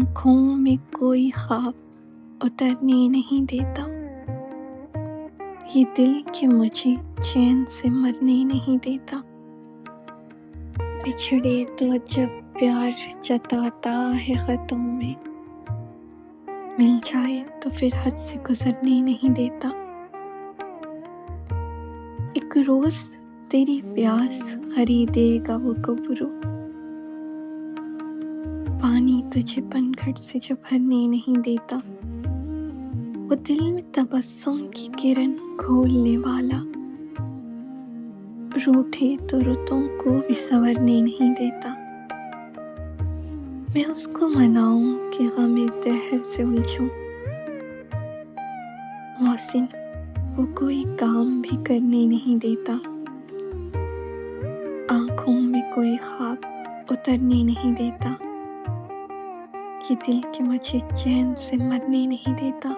आँखों में कोई ख्वाब उतरने नहीं देता। ये दिल क्यों मुझे चैन से मरने नहीं देता। बिछड़े तो जब प्यार जताता है ख़तों में, मिल जाए तो फिर हद से गुजरने नहीं देता। एक रोज तेरी प्यास खरीदेगा वो गबरू, पानी तुझे पनघट से जो भरने नहीं देता। वो दिल में तबस्सुम की किरण घोलने वाला, रूठे तो रुतों को भी संवरने नहीं देता। मैं उसको मनाऊं कि गमे दहर से उलझूं, मौसिन वो कोई काम भी करने नहीं देता। आंखों में कोई ख्वाब उतरने नहीं देता। ये दिल कि मुझे चैन से मरने नहीं देता।